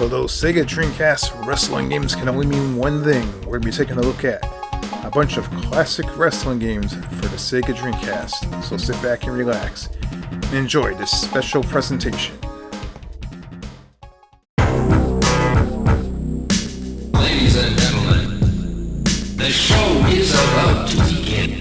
Although Sega Dreamcast wrestling games can only mean one thing, we're going to be taking a look at a bunch of classic wrestling games for the Sega Dreamcast. So sit back and relax and enjoy this special presentation. Ladies and gentlemen, the show is about to begin.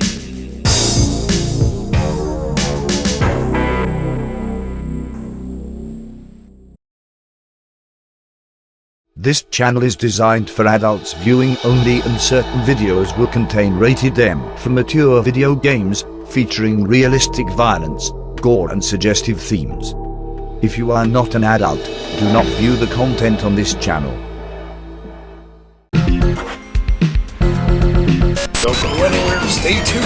This channel is designed for adults viewing only, and certain videos will contain rated M for mature video games, featuring realistic violence, gore and suggestive themes. If you are not an adult, do not view the content on this channel. Don't go anywhere, stay tuned.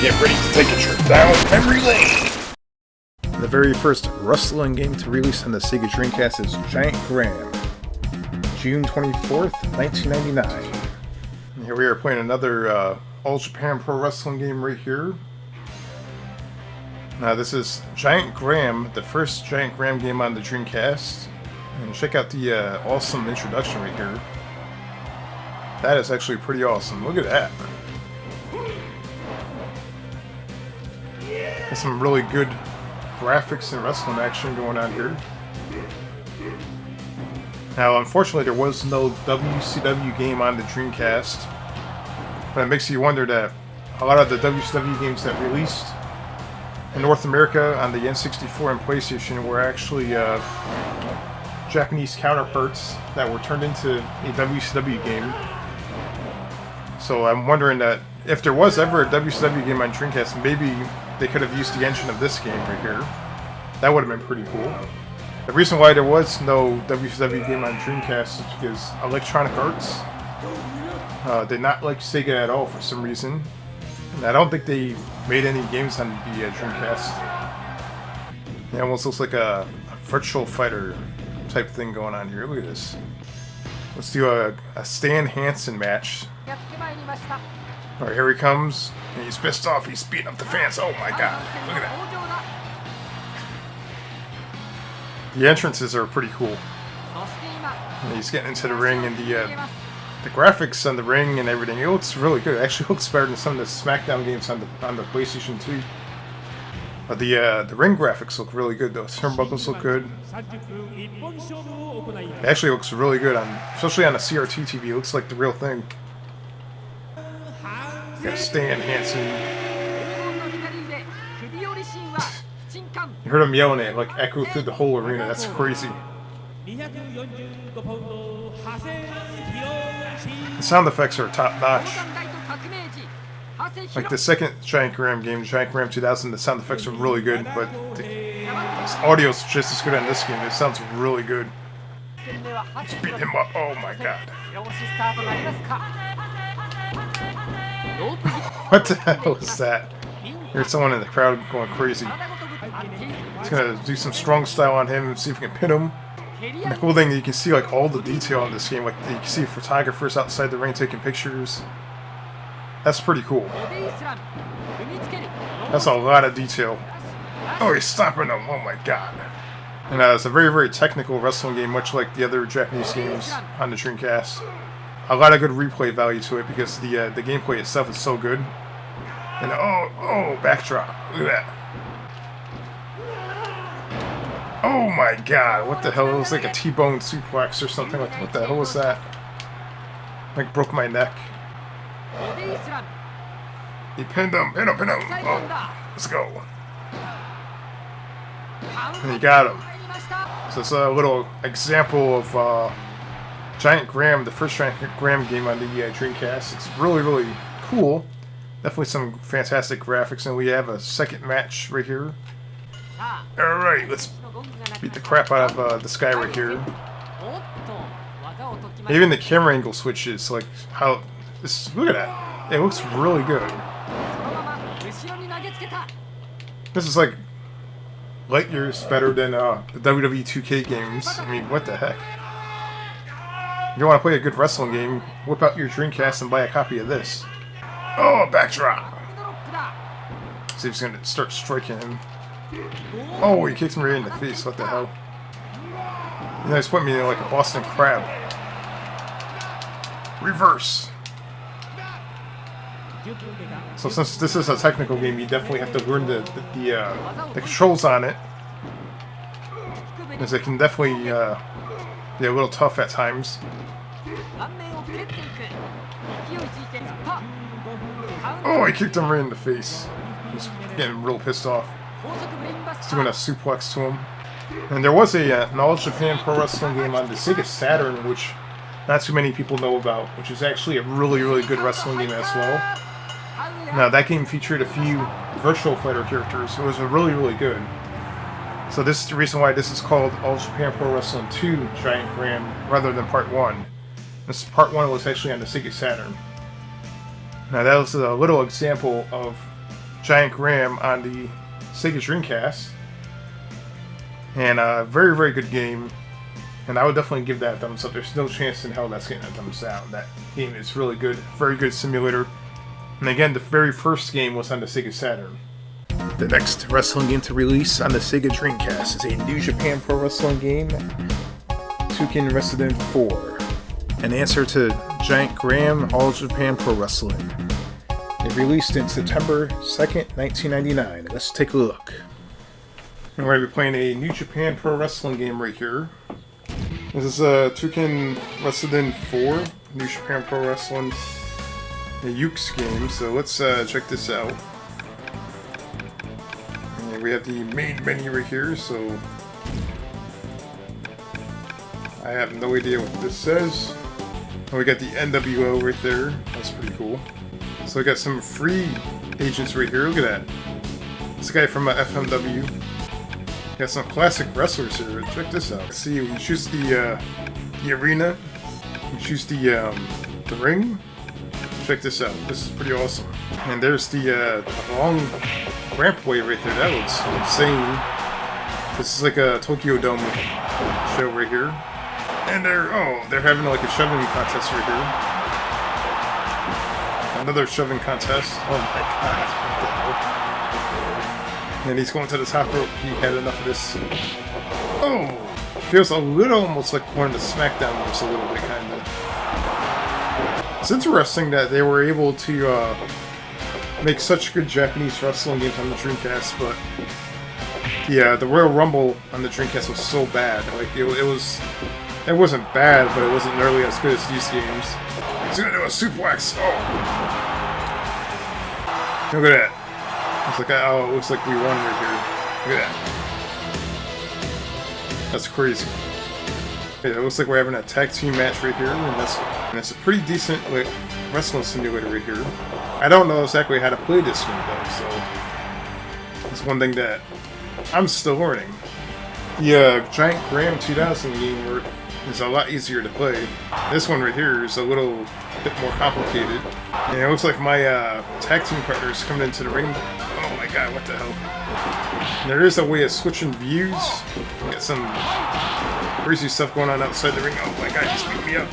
Get ready to take a trip down memory lane. The very first wrestling game to release on the Sega Dreamcast is Giant Graham. June 24th, 1999. And here we are playing another All Japan Pro Wrestling game right here. Now this is Giant Graham, the first Giant Graham game on the Dreamcast. And check out the awesome introduction right here. That is actually pretty awesome. Look at that. There's some really good graphics and wrestling action going on here. Now, unfortunately, there was no WCW game on the Dreamcast, but it makes you wonder that a lot of the WCW games that released in North America on the N64 and PlayStation were actually Japanese counterparts that were turned into a WCW game. So I'm wondering that if there was ever a WCW game on Dreamcast, maybe they could have used the engine of this game right here. That would have been pretty cool. The reason why there was no WCW game on Dreamcast is because Electronic Arts did not like Sega at all for some reason. And I don't think they made any games on the Dreamcast. It almost looks like a virtual fighter type thing going on here. Look at this. Let's do a Stan Hansen match. Alright, here he comes. And he's pissed off. He's beating up the fans. Oh my god. Look at that. The entrances are pretty cool. And he's getting into the ring, and the graphics on the ring and everything, it looks really good. It actually looks better than some of the SmackDown games on the PlayStation 2. But the ring graphics look really good though. Turnbuckles look good. It actually looks really good especially on a CRT TV. It looks like the real thing. Got Stan Hansen. You heard him yelling it, like echo through the whole arena. That's crazy. The sound effects are top notch. Like the second Giant Graham game, Giant Graham 2000, the sound effects are really good, but the audio is just as good on this game. It sounds really good. Let's beat him up. Oh my god. What the hell is that? There's someone in the crowd going crazy. He's gonna do some strong style on him and see if we can pin him. And the cool thing, you can see like all the detail in this game. Like you can see photographers outside the ring taking pictures. That's pretty cool. That's a lot of detail. Oh, he's stopping him! Oh my god! And it's a very, very technical wrestling game, much like the other Japanese games on the Dreamcast. A lot of good replay value to it because the gameplay itself is so good. And oh, backdrop! Look at that! Oh my god, what the hell? It was like a T-bone suplex or something. Like, what the hell was that? Like, broke my neck. He pinned him, pin him. Oh, let's go. And he got him. So it's a little example of Giant Graham, the first Giant Graham game on the Dreamcast. It's really, really cool. Definitely some fantastic graphics, and we have a second match right here. Alright, let's beat the crap out of this guy right here. Even the camera angle switches, like how this. Look at that! It looks really good. This is like light years better than the WWE 2K games. I mean, what the heck? If you want to play a good wrestling game, whip out your Dreamcast and buy a copy of this. Oh, backdrop! See if he's gonna start striking him. Oh, he kicks me right in the face. What the hell? You know, he's putting me in like a Boston Crab. Reverse. So since this is a technical game, you definitely have to learn the controls on it, because it can definitely be a little tough at times. Oh, I kicked him right in the face. He's getting real pissed off. He's doing a suplex to him. And there was a All Japan Pro Wrestling game on the Sega Saturn, which not too many people know about, which is actually a really, really good wrestling game as well. Now, that game featured a few Virtual Fighter characters. It was really, really good. So this is the reason why this is called All Japan Pro Wrestling 2 Giant Graham rather than Part 1. This Part 1 was actually on the Sega Saturn. Now, that was a little example of Giant Graham on the Sega Dreamcast. And a very, very good game. And I would definitely give that a thumbs up. There's no chance in hell that's getting a thumbs down. That game is really good. Very good simulator. And again, the very first game was on the Sega Saturn. The next wrestling game to release on the Sega Dreamcast is a New Japan Pro Wrestling game, Touken Resident 4. An answer to Giant Graham All Japan Pro Wrestling. It released in September 2nd, 1999. Let's take a look. And we're going to be playing a New Japan Pro Wrestling game right here. This is Touken Resident 4, New Japan Pro Wrestling, a Yuke's game. So let's check this out. And we have the main menu right here, so I have no idea what this says. And we got the NWO right there. That's pretty cool. So we got some free agents right here. Look at that. This guy from FMW. Got some classic wrestlers here. Check this out. See, you choose the arena. You choose the ring. Check this out. This is pretty awesome. And there's the long rampway right there. That looks insane. This is like a Tokyo Dome show right here. And they're having like a shoving contest right here. Another shoving contest. Oh my god. What the hell? And he's going to the top rope. He had enough of this. Oh! Feels a little almost like one of the SmackDown moves, a little bit, kind of. It's interesting that they were able to make such good Japanese wrestling games on the Dreamcast, but the Royal Rumble on the Dreamcast was so bad. Like, it wasn't bad, but it wasn't nearly as good as these games. He's gonna do a suplex! Oh! Look at that. It's like, oh, it looks like we won right here. Look at that. That's crazy. Yeah, it looks like we're having a tag team match right here, and that's a pretty decent like wrestling simulator right here. I don't know exactly how to play this game though, so that's one thing that I'm still learning. The Giant Graham 2000 game is a lot easier to play. This one right here is a little bit more complicated. And it looks like my tag team partner is coming into the ring. Oh my god, what the hell? And there is a way of switching views. Got some crazy stuff going on outside the ring. Oh my god, he's beat me up.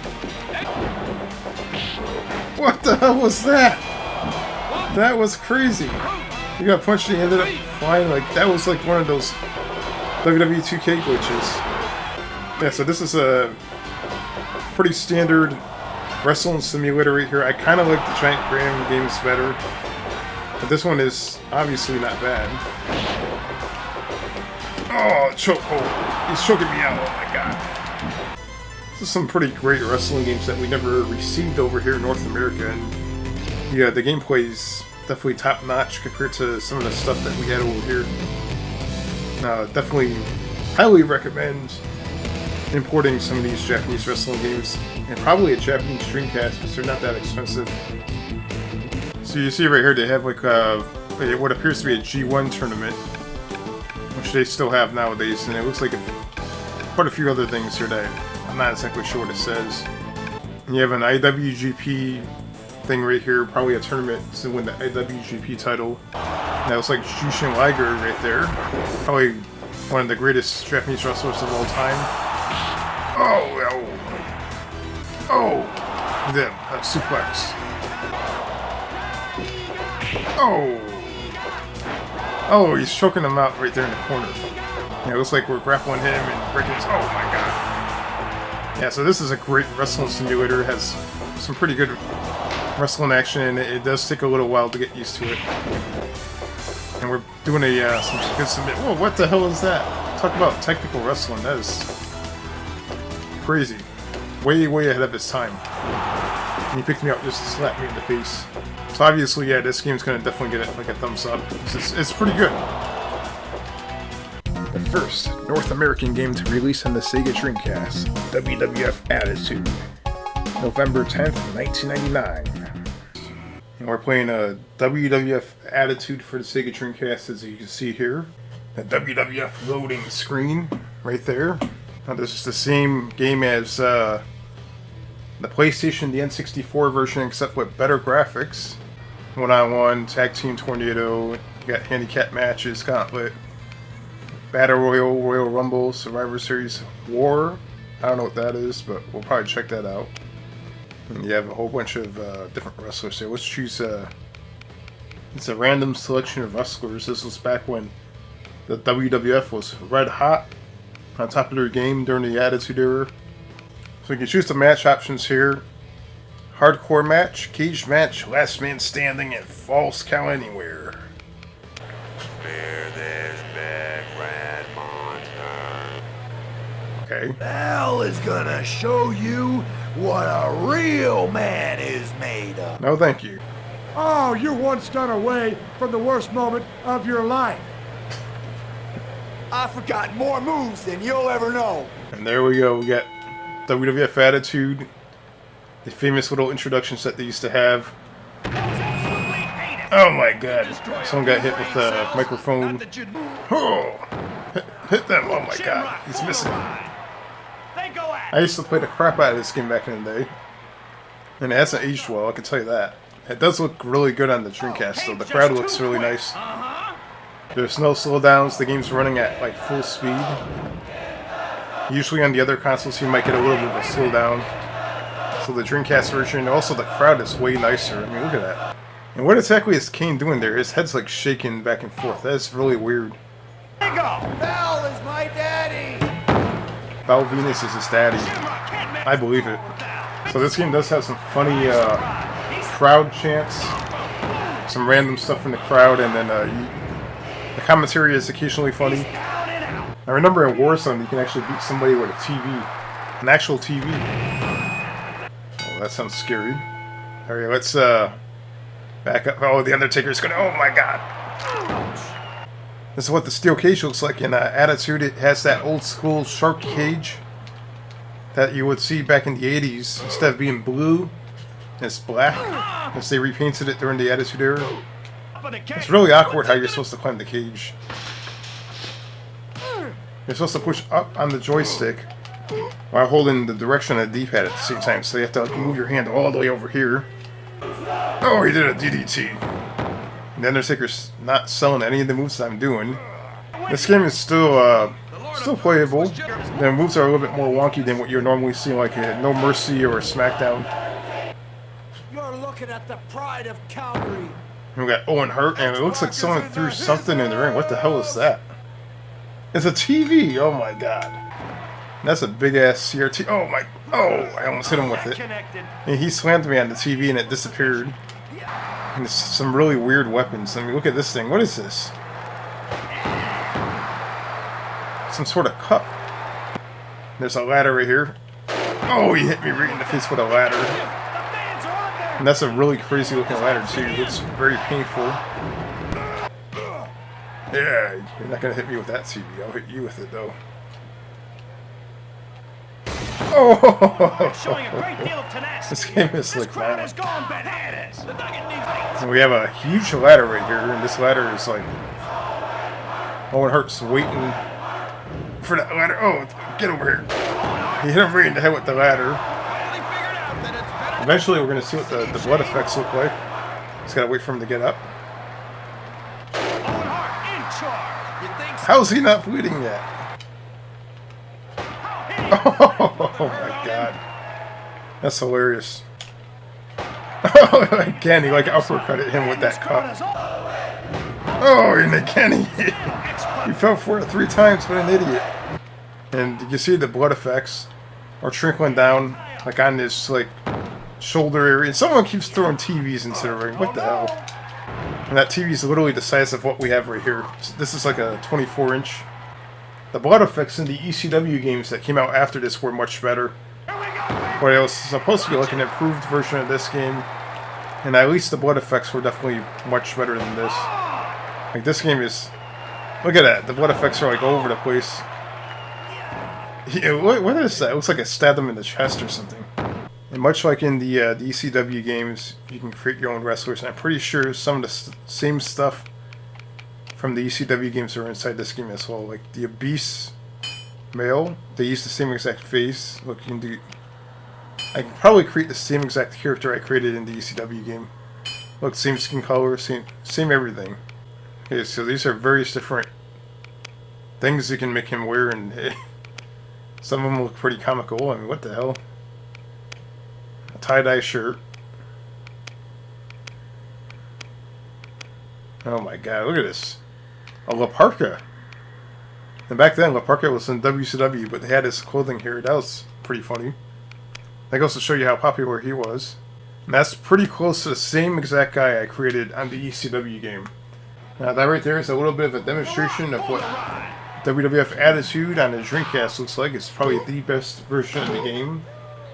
What the hell was that? That was crazy. He got punched and he ended up flying like that was like one of those WWE 2K glitches. Yeah, so this is a pretty standard wrestling simulator right here. I kind of like the Giant Graham games better, but this one is obviously not bad. Oh, chokehold. He's choking me out. Oh my god. This is some pretty great wrestling games that we never received over here in North America, and yeah, the gameplay is definitely top notch compared to some of the stuff that we had over here. Definitely highly recommend importing some of these Japanese wrestling games, and probably a Japanese Dreamcast because they're not that expensive. So you see right here they have like what appears to be a G1 tournament, which they still have nowadays, and it looks like quite a few other things here that I'm not exactly sure what it says. And you have an IWGP thing right here, probably a tournament to win the IWGP title. And that looks like Jushin Liger right there, probably one of the greatest Japanese wrestlers of all time. Oh! The suplex. Oh, he's choking him out right there in the corner. Yeah, it looks like we're grappling him and breaking his... Oh my god. Yeah, so this is a great wrestling simulator. It has some pretty good wrestling action, and it does take a little while to get used to it. And we're doing some good submit. Whoa, what the hell is that? Talk about technical wrestling. That is crazy. Way, way ahead of its time. And he picked me up just to slap me in the face. So obviously, yeah, this game's gonna definitely get like a thumbs up. It's pretty good. The first North American game to release on the Sega Dreamcast, WWF Attitude, November 10th, 1999. And we're playing a WWF Attitude for the Sega Dreamcast, as you can see here. The WWF loading screen right there. Now, this is the same game as the PlayStation, the N64 version, except with better graphics. One-on-one, Tag Team Tornado, you got handicap matches, Gauntlet, Battle Royal, Royal Rumble, Survivor Series, War. I don't know what that is, but we'll probably check that out. And you have a whole bunch of different wrestlers here. Let's choose it's a random selection of wrestlers. This was back when the WWF was red hot on top of their game during the Attitude Era. So you can choose the match options here. Hardcore match, cage match, last man standing, and false count anywhere. Fear this big red monster. Okay. Hell is gonna show you what a real man is made of. No, thank you. Oh, you're one stunt away from the worst moment of your life. I've forgotten more moves than you'll ever know. And there we go. We got WWF Attitude. The famous little introduction set they used to have. Oh my god. Someone got hit with a microphone. Oh! Hit them. Oh my god. He's missing. I used to play the crap out of this game back in the day. And it hasn't aged well, I can tell you that. It does look really good on the Dreamcast, though. The crowd looks really nice. There's no slowdowns. The game's running at like full speed. Usually on the other consoles you might get a little bit of a slowdown. So the Dreamcast version, also the crowd is way nicer. I mean, look at that. And what exactly is Kane doing there? His head's like shaking back and forth. That's really weird. Val is my daddy. Val Venus is his daddy. I believe it. So this game does have some funny crowd chants. Some random stuff in the crowd, and then the commentary is occasionally funny. I remember in Warzone you can actually beat somebody with a TV. An actual TV. Oh, that sounds scary. Alright, let's back up. Oh, the Undertaker's gonna... Oh my god! This is what the steel cage looks like in Attitude. It has that old school shark cage that you would see back in the 80s. Instead of being blue, it's black. As they repainted it during the Attitude Era. It's really awkward how you're supposed to climb the cage. You're supposed to push up on the joystick while holding the direction of the D-pad at the same time. So you have to move your hand all the way over here. Oh, he did a DDT. The Undertaker's not selling any of the moves that I'm doing. This game is still playable. The moves are a little bit more wonky than what you're normally seeing, like a No Mercy or a SmackDown. You're looking at the pride of Calgary. We got Owen Hart, and it looks like someone threw something in the ring. What the hell is that? It's a TV! Oh my god. That's a big ass CRT. Oh my... Oh, I almost hit him with it. And he slammed me on the TV and it disappeared. And it's some really weird weapons. I mean, look at this thing. What is this? Some sort of cup. There's a ladder right here. Oh, he hit me right in the face with a ladder. And that's a really crazy looking ladder too. It's very painful. Yeah, you're not gonna hit me with that TV. I'll hit you with it though. Oh! This game is like violent. And we have a huge ladder right here, and this ladder is like... Owen Hart's waiting for that ladder. Oh, get over here. He hit him right in the head with the ladder. Eventually we're going to see what the blood effects look like. Just got to wait for him to get up. How's he not bleeding yet? Oh my god. That's hilarious. Again, he like uppercutted him with that cup. Oh, and again he fell for it 3 times, what an idiot. And you can see the blood effects. or trickling down, like on this like shoulder area. And someone keeps throwing TVs into the ring. What the hell? And that TV is literally the size of what we have right here. This is like a 24-inch. The blood effects in the ECW games that came out after this were much better. But it was supposed to be like an improved version of this game. And at least the blood effects were definitely much better than this. Like this game is... Look at that. The blood effects are like all over the place. Yeah, what is that? It looks like it stabbed him in the chest or something. And much like in the ECW games, you can create your own wrestlers. And I'm pretty sure some of the same stuff from the ECW games are inside this game as well. Like the Abyss male, they use the same exact face. Look, you can do... I can probably create the same exact character I created in the ECW game. Look, same skin color, same everything. Okay, so these are various different things you can make him wear, and some of them look pretty comical. I mean, what the hell? A tie-dye shirt. Oh my god, look at this. A La Parka. And back then, La Parka was in WCW, but they had his clothing here. That was pretty funny. That goes to show you how popular he was. And that's pretty close to the same exact guy I created on the ECW game. Now that right there is a little bit of a demonstration of what WWF Attitude on the Dreamcast looks like. It's probably the best version of the game.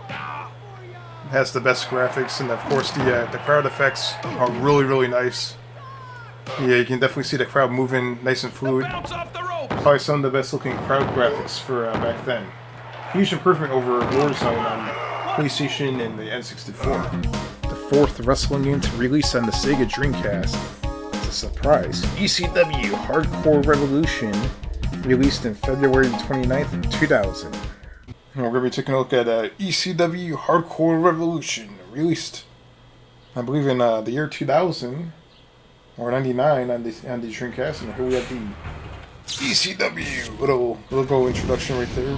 It has the best graphics, and of course the crowd effects are really, really nice. Yeah, you can definitely see the crowd moving nice and fluid. Probably some of the best looking crowd graphics for back then. Huge improvement over Warzone on PlayStation and the N64. The fourth wrestling game to release on the Sega Dreamcast. It's a surprise. ECW Hardcore Revolution, released in February 29th, 2000. And we're going to be taking a look at ECW Hardcore Revolution, released, I believe, in the year 2000, or 99 on the Dreamcast. And here we have the ECW little logo introduction right there.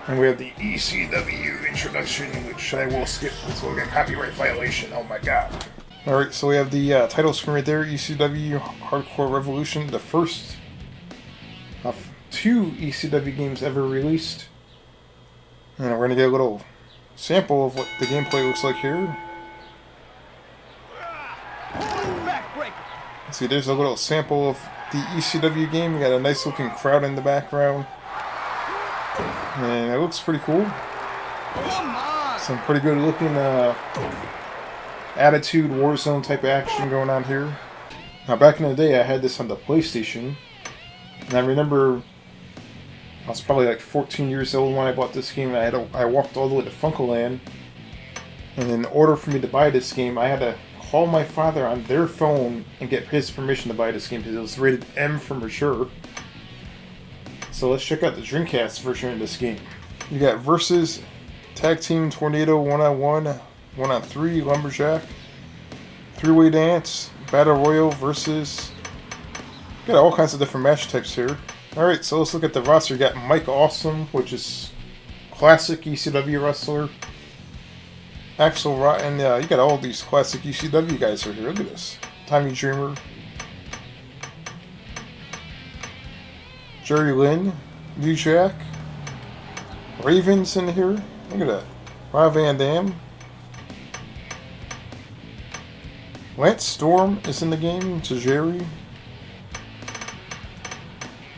And we have the ECW introduction, which I will skip. This will get copyright violation. Oh my god. Alright, so we have the title screen right there. ECW Hardcore Revolution. The first of 2 ECW games ever released. And we're going to get a little sample of what the gameplay looks like here. See, there's a little sample of the ECW game. We got a nice looking crowd in the background. And it looks pretty cool. Some pretty good looking Attitude Warzone type of action going on here. Now back in the day I had this on the PlayStation. And I remember I was probably like 14 years old when I bought this game. And I walked all the way to Funkoland. And in order for me to buy this game, I had to call my father on their phone and get his permission to buy this game because it was rated M for mature. So let's check out the Dreamcast version of this game. You got Versus, Tag Team, Tornado, 1-on-1, 1-on-3, Lumberjack, 3-way dance, Battle Royal, Versus. Got all kinds of different match types here. Alright, so let's look at the roster. You got Mike Awesome, which is classic ECW wrestler. Axel Rotten, you got all these classic ECW guys right here. Look at this. Tommy Dreamer. Jerry Lynn, New Jack, Ravens in here. Look at that. Rob Van Dam. Lance Storm is in the game. Tajiri.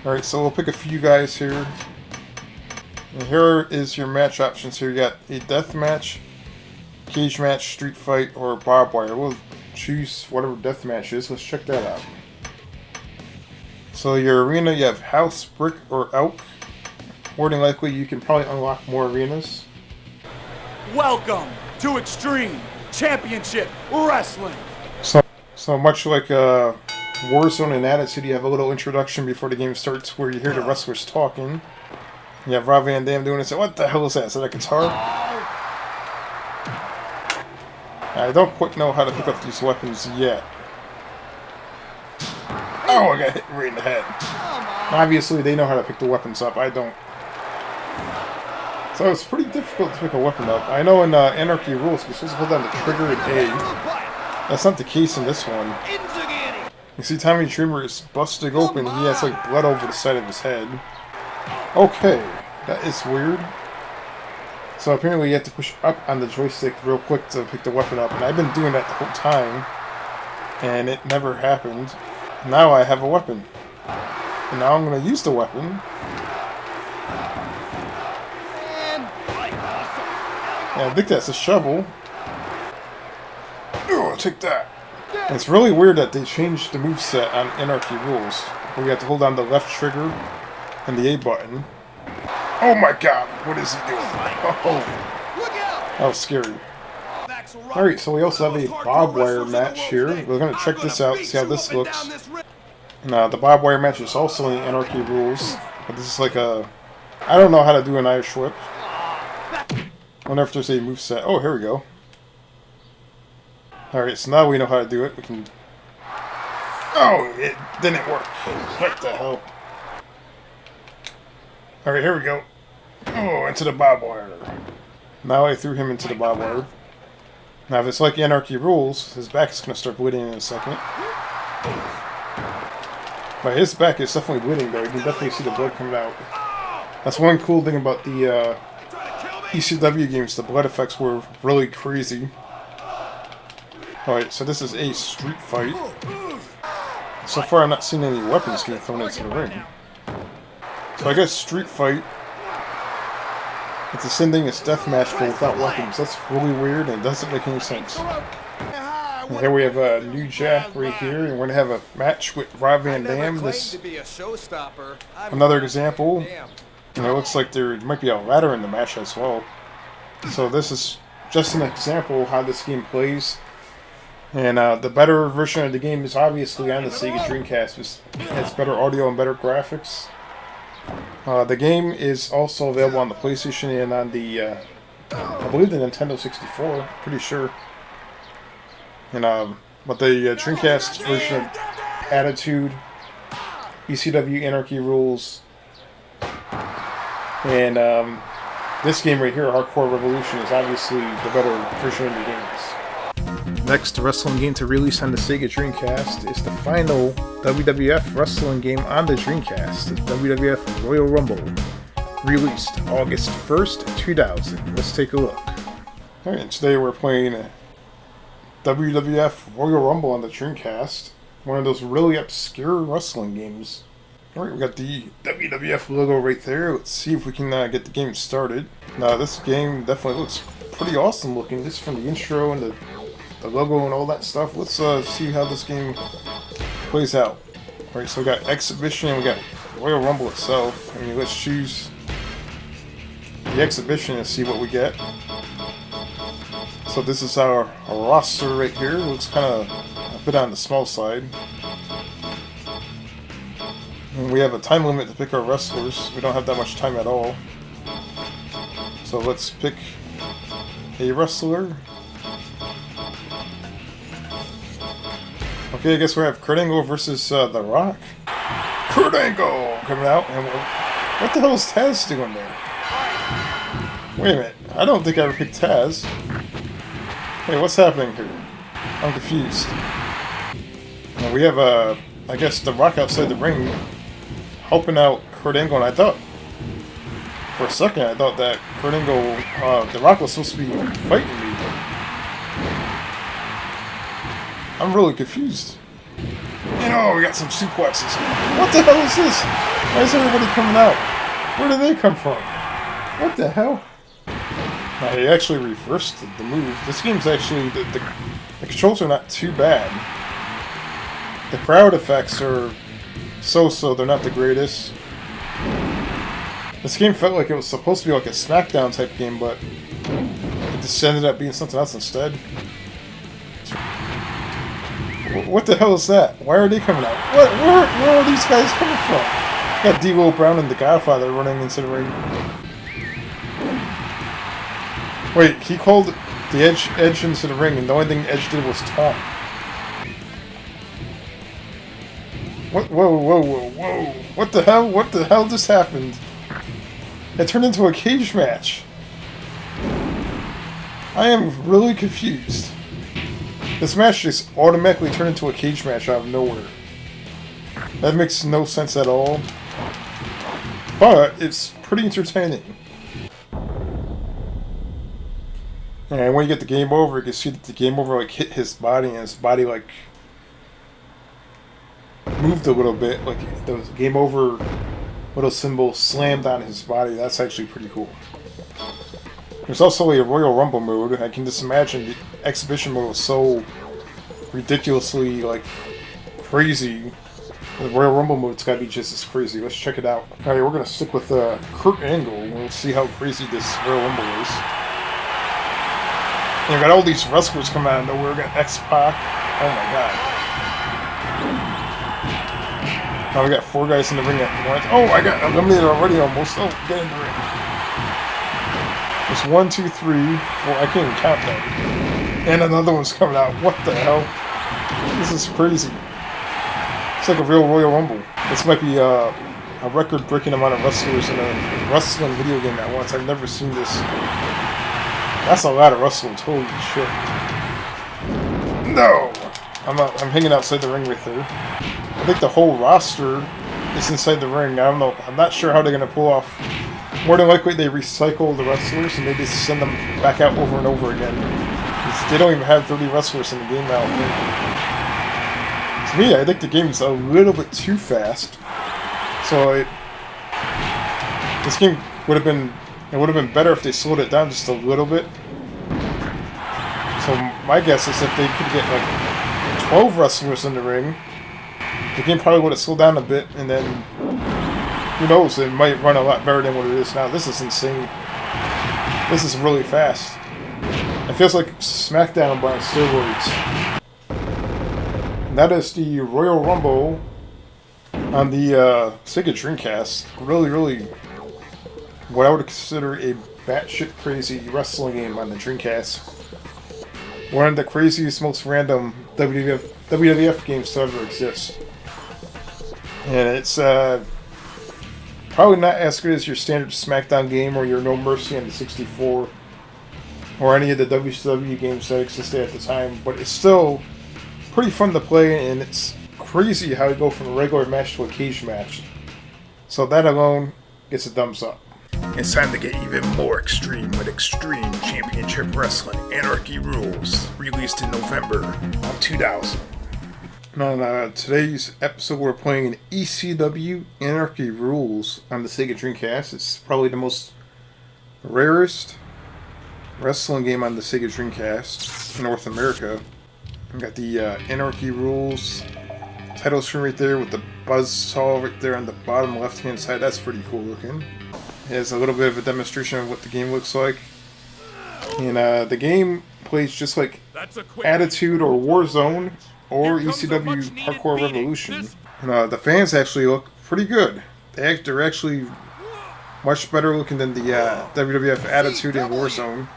Alright, so we'll pick a few guys here. And here is your match options here. You got a death match, cage match, street fight, or barbed wire. We'll choose whatever death match is. Let's check that out. So your arena, you have house, brick, or elk. More than likely, you can probably unlock more arenas. Welcome to Extreme Championship Wrestling. So much like Warzone and Attitude, you have a little introduction before the game starts where you hear the wrestlers talking. You have Rob Van Dam doing it. So what the hell is that? Is that a guitar? I don't quite know how to pick up these weapons yet. Oh, I got hit right in the head. Obviously, they know how to pick the weapons up. I don't. So it's pretty difficult to pick a weapon up. I know in Anarchy Rules, you're supposed to hold down the trigger and A. That's not the case in this one. You see Tommy Dreamer is busted open. He has like blood over the side of his head. Okay. That is weird. So apparently you have to push up on the joystick real quick to pick the weapon up. And I've been doing that the whole time. And it never happened. Now I have a weapon. And now I'm going to use the weapon. Yeah, I think that's a shovel. Oh, take that. And it's really weird that they changed the moveset on Anarchy Rules. Where you have to hold down the left trigger and the A button. Oh my god, what is he doing? Oh, that was scary. Alright, so we also have a barbed wire match here. We're going to check this out, see how this looks. And the barbed wire match is also in Anarchy Rules. But this is like a... I don't know how to do an Irish whip. I wonder if there's a moveset. Oh, here we go. Alright, so now we know how to do it. We can... Oh, it didn't work. What the hell? Alright, here we go. Oh, into the barbed wire. Now I threw him into the barbed wire. Now, if it's like Anarchy Rules, his back is going to start bleeding in a second. But his back is definitely bleeding, though. You can definitely see the blood coming out. That's one cool thing about the ECW games. The blood effects were really crazy. Alright, so this is a street fight. So far, I'm not seeing any weapons being thrown into the ring. So I guess street fight, it's the same thing as deathmatch, but without weapons. That's really weird and it doesn't make any sense. And here we have a New Jack right here, and we're going to have a match with Rob Van Dam. This another example. And it looks like there might be a ladder in the match as well. So this is just an example of how this game plays. And the better version of the game is obviously on the Sega Dreamcast. It has better audio and better graphics. The game is also available on the PlayStation and on the, I believe the Nintendo 64, pretty sure. And but the Dreamcast version of Attitude, ECW Anarchy Rules, and this game right here, Hardcore Revolution, is obviously the better version of the games. Next wrestling game to release on the Sega Dreamcast is the final WWF wrestling game on the Dreamcast, the WWF Royal Rumble, released August 1st, 2000. Let's take a look. Alright, today we're playing WWF Royal Rumble on the Dreamcast, one of those really obscure wrestling games. Alright, we got the WWF logo right there. Let's see if we can get the game started. Now, this game definitely looks pretty awesome looking, just from the intro and the logo and all that stuff. Let's see how this game plays out. Alright, so we got Exhibition and we got Royal Rumble itself. I mean, let's choose the Exhibition and see what we get. So this is our roster right here. It looks kind of a bit on the small side. And we have a time limit to pick our wrestlers. We don't have that much time at all. So let's pick a wrestler. Okay, I guess we have Kurt Angle versus The Rock. Kurt Angle coming out. And what the hell is Taz doing there? Wait a minute. I don't think I ever picked Taz. Hey, what's happening here? I'm confused. Now we have, I guess, The Rock outside the ring helping out Kurt Angle, and I thought, for a second, I thought that Kurt Angle, The Rock was supposed to be fighting me. I'm really confused. You know, we got some suplexes. What the hell is this? Why is everybody coming out? Where did they come from? What the hell? Now, they actually reversed the move. This game's actually, the controls are not too bad. The crowd effects are so-so, they're not the greatest. This game felt like it was supposed to be like a SmackDown type game, but it just ended up being something else instead. What the hell is that? Why are they coming out? Where are these guys coming from? Got D-Lo Brown and the Godfather running into the ring. Wait, he called the Edge into the ring, and the only thing Edge did was taunt. What? Whoa. What the hell? What the hell just happened? It turned into a cage match. I am really confused. This match just automatically turned into a cage match out of nowhere. That makes no sense at all. But it's pretty entertaining. And when you get the game over, you can see that the game over like hit his body, and his body like moved a little bit. Like the game over little symbol slammed on his body. That's actually pretty cool. There's also a Royal Rumble mode. I can just imagine the exhibition mode was so ridiculously like crazy. The Royal Rumble mode's gotta be just as crazy. Let's check it out. Alright, we're gonna stick with Kurt Angle. We'll see how crazy this Royal Rumble is. And you got all these wrestlers coming out of nowhere. We got X-Pac. Oh my god. Now we got 4 guys in the ring at once. Oh, I got eliminated already almost. Oh, get in the ring. There's 1, 2, 3, 4. I can't even count that. And another one's coming out. What the hell? This is crazy. It's like a real Royal Rumble. This might be a record-breaking amount of wrestlers in a wrestling video game at once. I've never seen this. That's a lot of wrestlers. Holy shit. No! I'm hanging outside the ring right there. I think the whole roster is inside the ring. I don't know. I'm not sure how they're going to pull off. More than likely, they recycle the wrestlers and they just send them back out over and over again. They don't even have 30 wrestlers in the game now. To me, I think the game's a little bit too fast. So this game would have been better if they slowed it down just a little bit. So my guess is if they could get like 12 wrestlers in the ring, the game probably would have slowed down a bit, and then who knows, it might run a lot better than what it is now. This is insane. This is really fast. It feels like SmackDown by steroids. And that is the Royal Rumble on the Sega Dreamcast. Really what I would consider a batshit crazy wrestling game on the Dreamcast. One of the craziest, most random WWF games to ever exist. And it's probably not as good as your standard SmackDown game or your No Mercy on the 64 or any of the WCW games that existed at the time, but it's still pretty fun to play, and it's crazy how you go from a regular match to a cage match. So that alone gets a thumbs up. It's time to get even more extreme with Extreme Championship Wrestling Anarchy Rules, released in November of 2000. On today's episode, we're playing an ECW Anarchy Rules on the Sega Dreamcast. It's probably the most rarest wrestling game on the Sega Dreamcast in North America. We got the Anarchy Rules title screen right there with the buzzsaw right there on the bottom left-hand side. That's pretty cool looking. It has a little bit of a demonstration of what the game looks like. And the game plays just like Attitude or Warzone or ECW Hardcore Revolution. And the fans actually look pretty good. They're actually much better looking than the WWF Attitude and Warzone.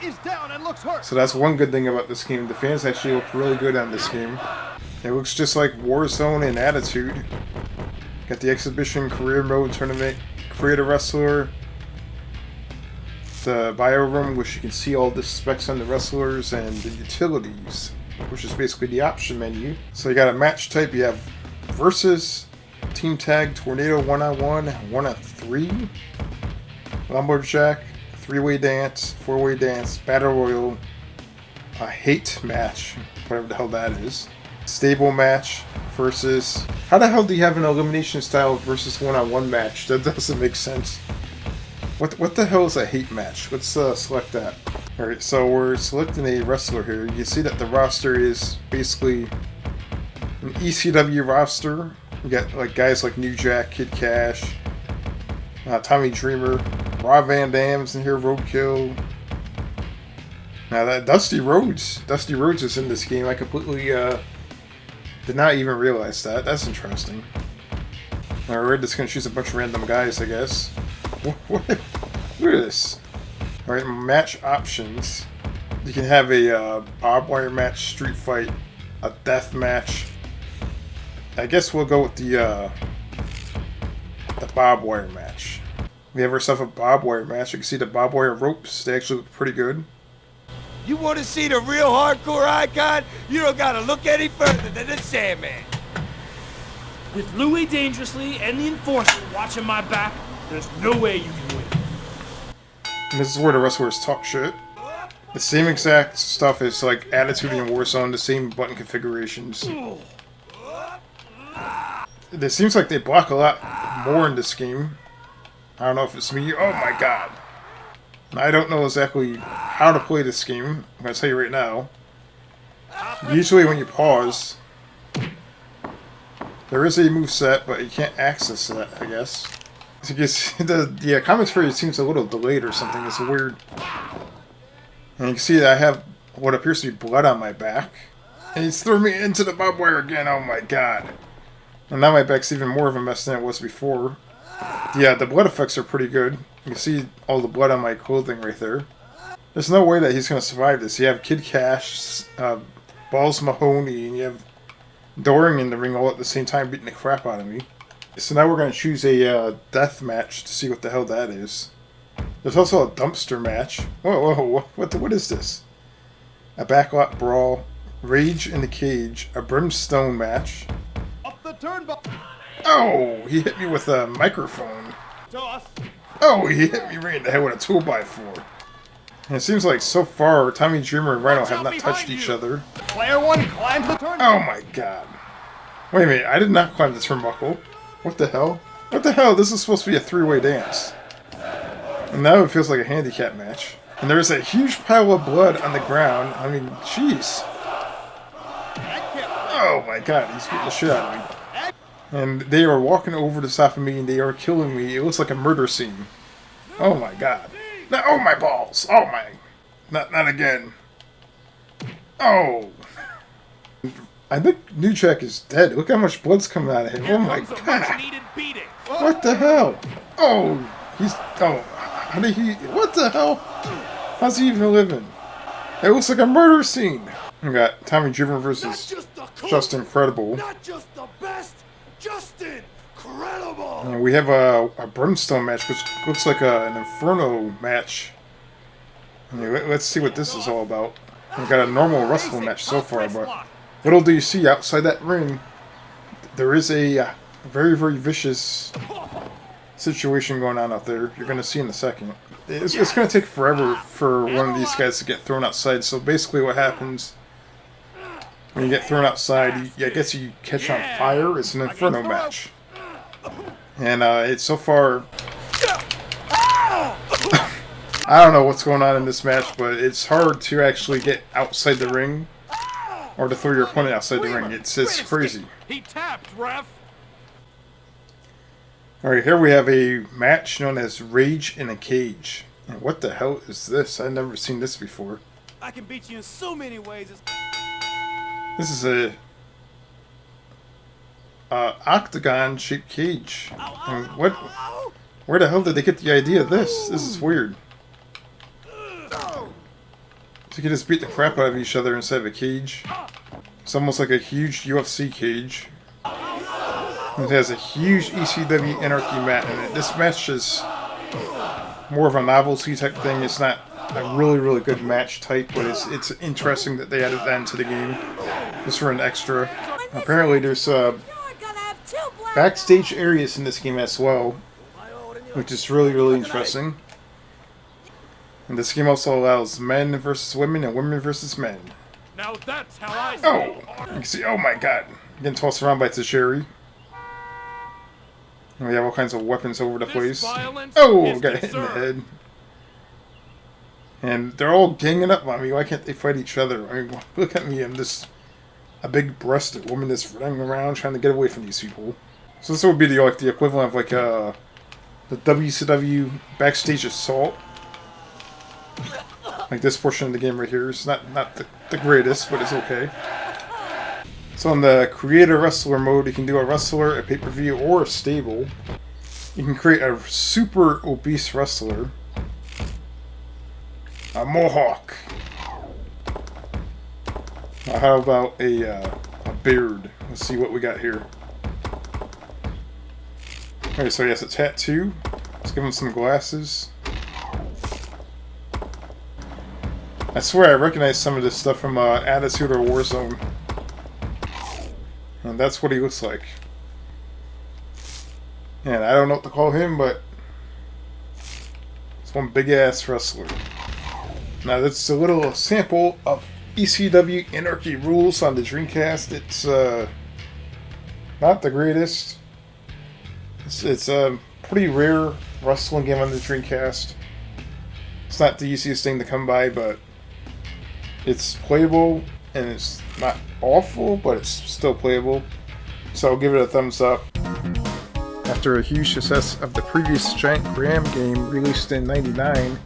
So that's one good thing about this game. The fans actually look really good on this game. It looks just like Warzone and Attitude. Got the exhibition, career mode, tournament, create a wrestler, the bio room, which you can see all the specs on the wrestlers, and the utilities, which is basically the option menu. So you got a match type. You have versus, team tag, tornado, 1-on-1, 1-on-3, lumberjack, 3-way dance, 4-way dance, battle royal, a hate match, whatever the hell that is, stable match, versus. How the hell do you have an elimination style versus 1-on-1 match? That doesn't make sense. What the hell is a hate match? Let's select that. Alright, so we're selecting a wrestler here. You see that the roster is basically an ECW roster. We got like guys like New Jack, Kid Cash, Tommy Dreamer, Rob Van Dam's in here, Roadkill. Now that Dusty Rhodes is in this game. I completely did not even realize that. That's interesting. Alright, we're just gonna choose a bunch of random guys, I guess. What? Look at this. Alright, match options. You can have a barbed wire match, street fight, a death match. I guess we'll go with the barbed wire match. We have ourselves a barbed wire match. You can see the barbed wire ropes. They actually look pretty good. You want to see the real hardcore icon? You don't gotta look any further than the Sandman. With Louis Dangerously and the Enforcer watching my back, there's no way you can win. And this is where the wrestlers talk shit. The same exact stuff as like Attitude and Warzone, the same button configurations. It seems like they block a lot more in this game. I don't know if it's me. Oh my god. I don't know exactly how to play this game. I'm going to tell you right now. Usually when you pause, there is a moveset, but you can't access that, I guess. As you can see, the commentary seems a little delayed or something. It's weird. And you can see that I have what appears to be blood on my back. And he's threw me into the barbed wire again. Oh my god. And now my back's even more of a mess than it was before. Yeah, the blood effects are pretty good. You can see all the blood on my clothing right there. There's no way that he's going to survive this. You have Kid Cash, Balls Mahoney, and you have Doring in the ring all at the same time beating the crap out of me. So now we're going to choose a death match to see what the hell that is. There's also a dumpster match. Whoa, what is this? A backlot brawl, Rage in the Cage, a brimstone match. Up the turnbuckle. Oh, he hit me with a microphone. Toss. Oh, he hit me right in the head with a 2x4. And it seems like so far, Tommy Dreamer and Rhino have not touched each other. Player one climbs the turnbuckle. Oh my god. Wait a minute, I did not climb the turnbuckle. What the hell? What the hell? This is supposed to be a three-way dance. And now it feels like a handicap match. And there's a huge pile of blood on the ground. I mean, jeez. Oh my god, he's beating the shit out of me. And they are walking over the top of me and they are killing me. It looks like a murder scene. Oh my god. No, oh my balls. Oh my. Not again. Oh. I think New Jack is dead. Look how much blood's coming out of him. Oh my god. What the hell? Oh. He's. Oh. How did he. What the hell? How's he even living? It looks like a murder scene. We got Tommy Dreamer versus Just Incredible. Not just the best, just incredible. And we have a brimstone match, which looks like an Inferno match. Let's see what this is all about. We've got a normal wrestling match so far, but little do you see outside that ring, there is a very, very vicious situation going on out there. You're going to see in a second. It's going to take forever for one of these guys to get thrown outside. So basically what happens when you get thrown outside, I guess you catch on fire. It's an Inferno match. And it's so far... I don't know what's going on in this match, but it's hard to actually get outside the ring or to throw your opponent outside the ring. It's crazy. He tapped, ref. Alright, here we have a match known as Rage in a Cage. And what the hell is this? I've never seen this before. I can beat you in so many ways. This is a octagon-shaped cage. And what? Where the hell did they get the idea of this? This is weird. So you can just beat the crap out of each other inside of a cage. It's almost like a huge UFC cage. It has a huge ECW Anarchy mat in it. This match is more of a novelty type thing. It's not a really, really good match type, but it's interesting that they added that into the game just for an extra. Apparently there's backstage areas in this game as well, which is really, really interesting. And this game also allows men versus women and women versus men. Now that's how I see. Oh! You can see, oh my god. Getting tossed around by Tashiri. And we have all kinds of weapons over the place. Oh! Got hit in the head. And they're all ganging up on me. Why can't they fight each other? I mean, look at me. I'm just a big-breasted woman that's running around trying to get away from these people. So this would be the equivalent of like the WCW Backstage Assault. Like this portion of the game right here. It's not the greatest, but it's okay. So in the Creator Wrestler mode, you can do a wrestler, a pay-per-view, or a stable. You can create a super obese wrestler. A mohawk. How about a beard? Let's see what we got here. Okay, so he has a tattoo. Let's give him some glasses. I swear I recognize some of this stuff from Attitude or Warzone. And that's what he looks like. And I don't know what to call him, but It's one big ass wrestler. Now that's a little sample of ECW Anarchyulz on the Dreamcast. It's not the greatest. It's a pretty rare wrestling game on the Dreamcast. It's not the easiest thing to come by, but it's playable, and it's not awful, but it's still playable. So I'll give it a thumbs up. After a huge success of the previous Giant Graham game released in '99,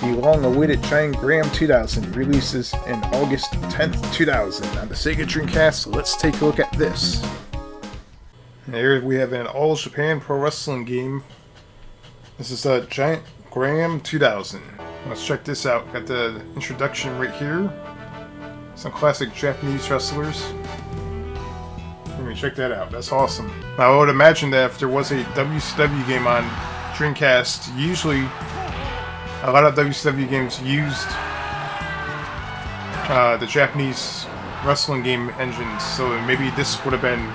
the long-awaited Giant Graham 2000 releases in August 10th, 2000 on the Sega Dreamcast. Let's take a look at this. And here we have an All Japan Pro Wrestling game. This is a Giant Graham 2000. Let's check this out. Got the introduction right here. Some classic Japanese wrestlers. Let me check that out. That's awesome. Now I would imagine that if there was a WCW game on Dreamcast, usually a lot of WCW games used the Japanese wrestling game engines, so maybe this would have been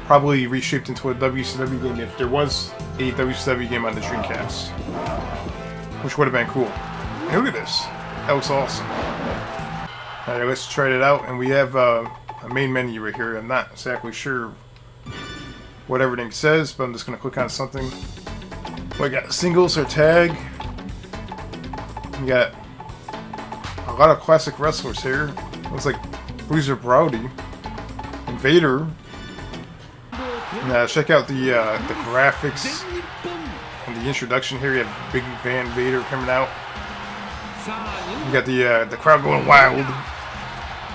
probably reshaped into a WCW game if there was a WCW game on the Dreamcast, which would have been cool. Hey, look at this. That was awesome. Alright, let's try it out, and we have a main menu right here. I'm not exactly sure what everything says, but I'm just going to click on something. We got singles or tag. We got a lot of classic wrestlers here. Looks like Bruiser Brody and Vader. And, check out the graphics and the introduction here. You have Big Van Vader coming out. You got the crowd going wild.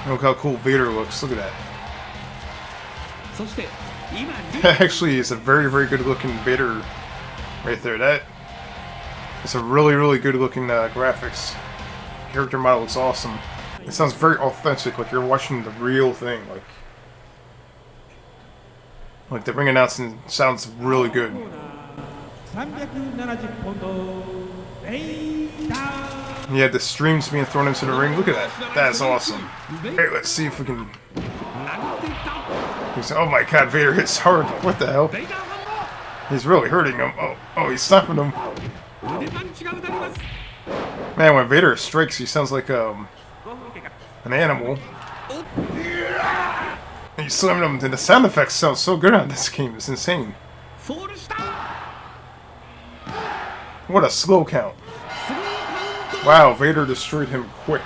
Look how cool Vader looks. Look at that. Actually, it's a very, very good looking Vader right there. That it's a really, really good looking graphics. Character model looks awesome. It sounds very authentic, like you're watching the real thing. Like the ring announcing sounds really good. You had the streams being thrown into the ring. Look at that. That's awesome. Hey, let's see if we can. Oh my god, Vader hits hard. What the hell? He's really hurting him. Oh, he's stopping him. Man, when Vader strikes, he sounds like an animal. And he's slamming him, and the sound effects sound so good on this game. It's insane. What a slow count. Wow, Vader destroyed him quick.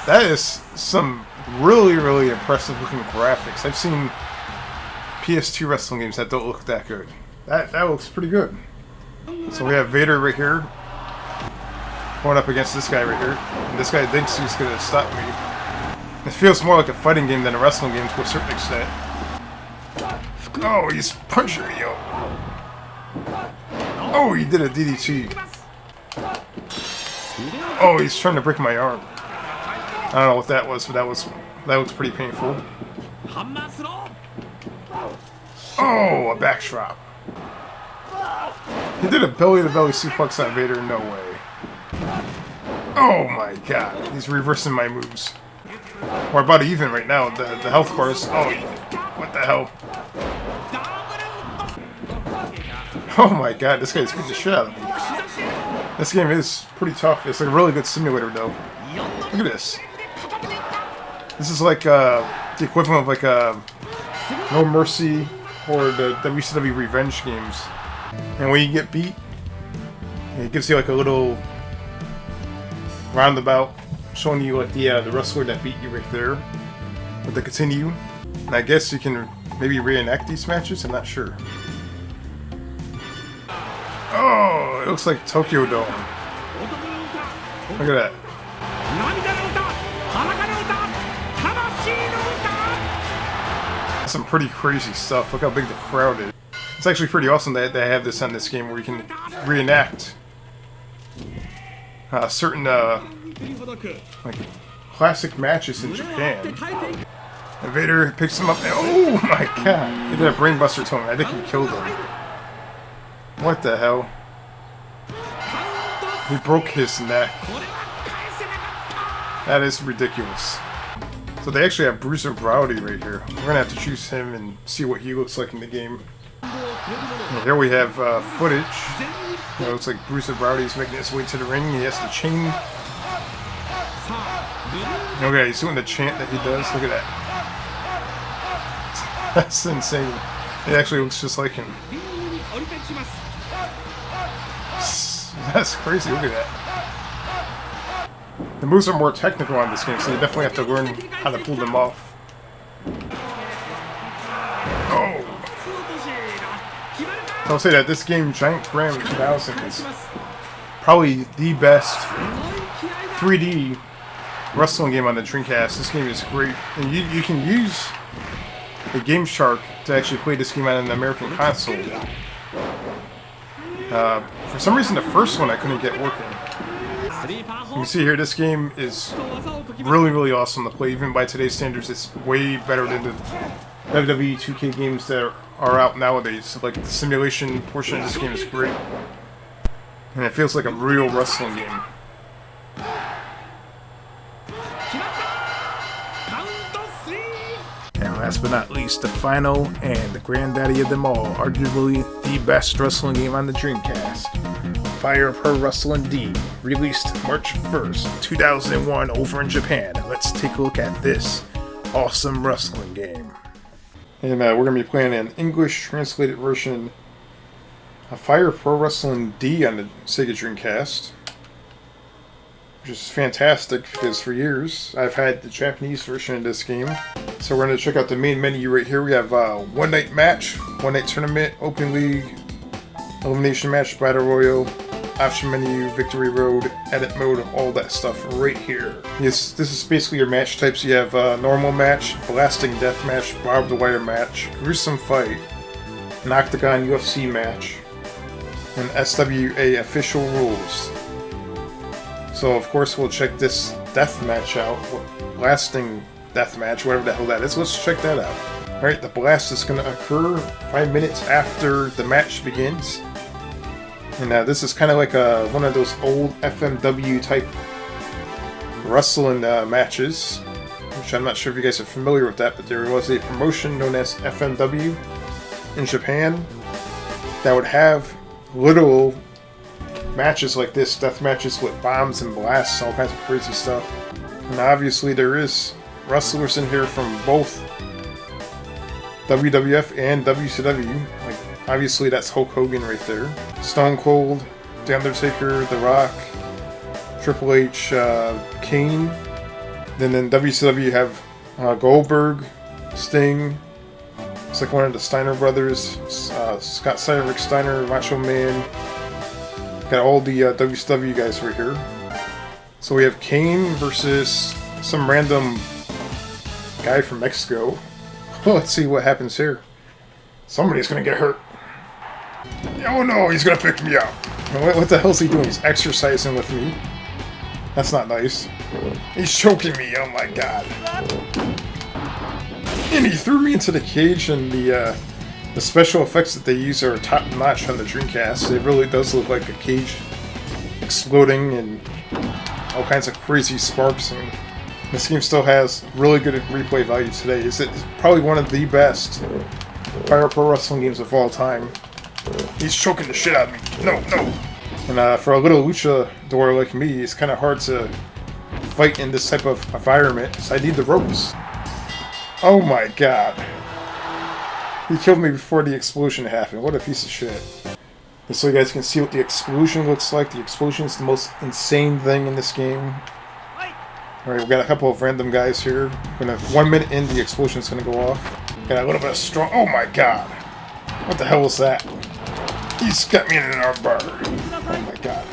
That is some really, really impressive looking graphics. I've seen PS2 wrestling games that don't look that good. That looks pretty good. So we have Vader right here going up against this guy right here. And this guy thinks he's going to stop me. It feels more like a fighting game than a wrestling game to a certain extent. Oh, he's punching me, yo. Oh, he did a DDT. Oh, he's trying to break my arm. I don't know what that was, but that was pretty painful. Oh, a backdrop. He did a belly-to-belly suplex on Vader. No way. Oh my god, he's reversing my moves. We're about even right now. The health bars. Oh, what the hell? Oh my god, this guy's beating the shit out of me. This game is pretty tough. It's a really good simulator, though. Look at this. This is like the equivalent of like No Mercy or the WCW Revenge games. And when you get beat, it gives you like a little roundabout showing you like the wrestler that beat you right there with the continue. And I guess you can maybe reenact these matches. I'm not sure. Oh, it looks like Tokyo Dome. Look at that. That's some pretty crazy stuff. Look how big the crowd is. It's actually pretty awesome that they have this on this game where you can reenact certain like classic matches in Japan. And Vader picks him up. And, oh my god! He did a brainbuster to him. I think he killed him. What the hell? He broke his neck. That is ridiculous. So they actually have Bruiser Brody right here. We're gonna have to choose him and see what he looks like in the game. And here we have footage. It looks like Bruce Browdy's making his way to the ring. He has the chain. Okay, he's doing the chant that he does. Look at that. That's insane. It actually looks just like him. That's crazy. Look at that. The moves are more technical on this game, so you definitely have to learn how to pull them off. Oh! I'll say that this game, Giant Gram 2000, is probably the best 3D wrestling game on the Dreamcast. This game is great. And you can use the Game Shark to actually play this game on an American console. For some reason, the first one I couldn't get working. You can see here, this game is really, really awesome to play. Even by today's standards, it's way better than the WWE 2K games that are out nowadays. Like, the simulation portion of this game is great. And it feels like a real wrestling game. And last but not least, the final and the granddaddy of them all, arguably the best wrestling game on the Dreamcast, Fire Pro Wrestling D, released March 1st, 2001 over in Japan. Let's take a look at this awesome wrestling game. And we're going to be playing an English translated version of Fire Pro Wrestling D on the Sega Dreamcast. Which is fantastic, because for years I've had the Japanese version of this game. So we're going to check out the main menu right here. We have one night match, one night tournament, open league, elimination match, battle royal, option menu, victory road, edit mode, all that stuff right here. This is basically your match types. You have normal match, blasting death match, barbed wire match, gruesome fight, an octagon UFC match, and SWA official rules. So of course we'll check this death match out, blasting death match, whatever the hell that is. Let's check that out. Alright, the blast is going to occur 5 minutes after the match begins. And this is kind of like one of those old FMW type wrestling matches, which I'm not sure if you guys are familiar with that, but there was a promotion known as FMW in Japan that would have literal matches like this, death matches with bombs and blasts, all kinds of crazy stuff. And obviously there is wrestlers in here from both WWF and WCW. Like, obviously that's Hulk Hogan right there. Stone Cold, The Undertaker, The Rock, Triple H, Kane. Then in WCW you have Goldberg, Sting. It's like one of the Steiner brothers, Scott Steiner, Rick Steiner, Macho Man. Got all the WCW guys right here. So we have Kane versus some random guy from Mexico. Let's see what happens here. Somebody's gonna get hurt. Oh no, he's gonna pick me up. What the hell's he doing? He's exercising with me. That's not nice. He's choking me, oh my god. And he threw me into the cage, and the special effects that they use are top notch on the Dreamcast. It really does look like a cage exploding and all kinds of crazy sparks. And this game still has really good replay value today. It's probably one of the best Fire Pro Wrestling games of all time. He's choking the shit out of me. No, no. And for a little luchador like me, it's kind of hard to fight in this type of environment, so I need the ropes. Oh my god. He killed me before the explosion happened. What a piece of shit. Just so you guys can see what the explosion looks like. The explosion is the most insane thing in this game. Alright, we've got a couple of random guys here. 1 minute in, the explosion is going to go off. Got a little bit of strong... Oh my god. What the hell was that? He's got me in an armbar. Oh my god.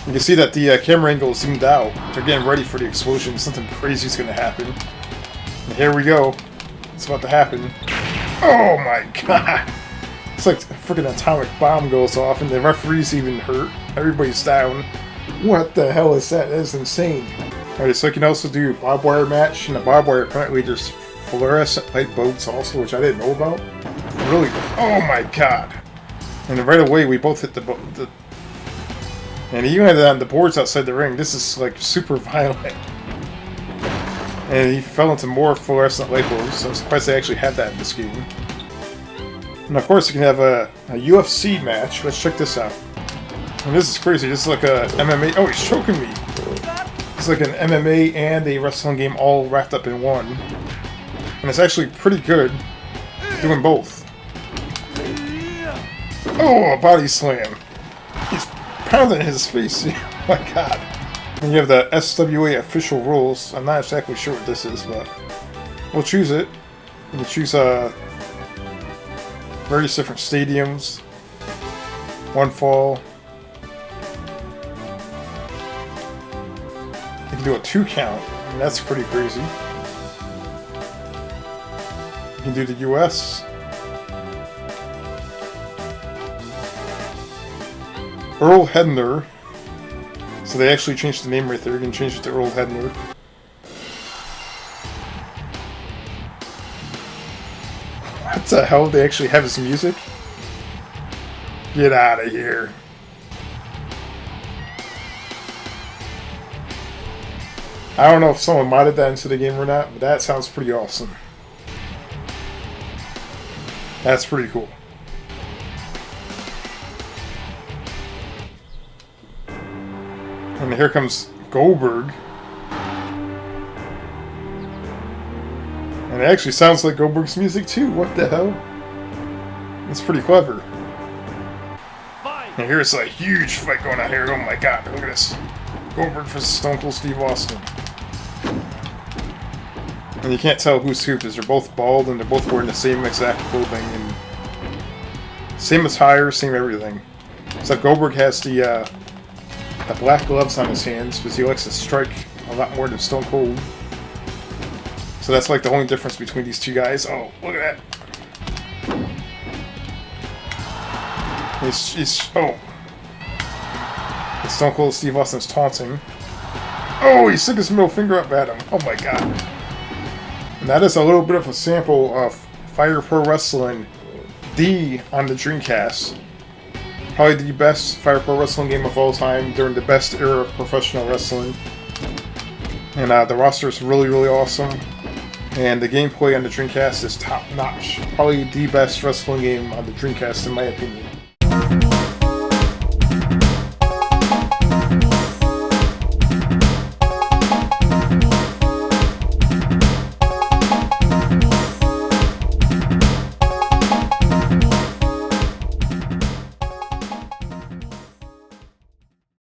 You can see that the camera angle is zoomed out. They're getting ready for the explosion. Something crazy is going to happen. And here we go. It's about to happen. Oh my god! It's like a freaking atomic bomb goes off and the referee's even hurt. Everybody's down. What the hell is that? That is insane. Alright, so you can also do barbed wire match. In the barbed wire, apparently there's fluorescent light boats also, which I didn't know about. Really? Oh my god! And right away we both hit the and even on the boards outside the ring, this is like super violent. And he fell into more fluorescent light bulbs, so I'm surprised they actually had that in this game. And of course, you can have a UFC match. Let's check this out. And this is crazy. This is like a MMA. Oh, he's choking me. It's like an MMA and a wrestling game all wrapped up in one. And it's actually pretty good doing both. Oh, a body slam. He's pounding his face. Oh my god. And you have the SWA official rules. I'm not exactly sure what this is, but we'll choose it. We'll choose various different stadiums. One fall. You can do a 2 count, and that's pretty crazy. You can do the US. Earl Hebner. So they actually changed the name right there. You can change it to Earl Hebner. What the hell? They actually have his music? Get out of here. I don't know if someone modded that into the game or not, but that sounds pretty awesome. That's pretty cool. And here comes Goldberg. And it actually sounds like Goldberg's music too. What the hell? That's pretty clever. And here's a huge fight going on here. Oh my god, look at this. Goldberg versus Stone Cold Steve Austin. And you can't tell who's who because they're both bald and they're both wearing the same exact clothing and same attire, same everything. Except Goldberg has the black gloves on his hands because he likes to strike a lot more than Stone Cold. So that's like the only difference between these two guys. Oh, look at that. It's Stone Cold Steve Austin's taunting. Oh, he stuck his middle finger up at him. Oh my god. And that is a little bit of a sample of Fire Pro Wrestling D on the Dreamcast. Probably the best Fire Pro Wrestling game of all time during the best era of professional wrestling. And the roster is really, really awesome. And the gameplay on the Dreamcast is top notch. Probably the best wrestling game on the Dreamcast in my opinion.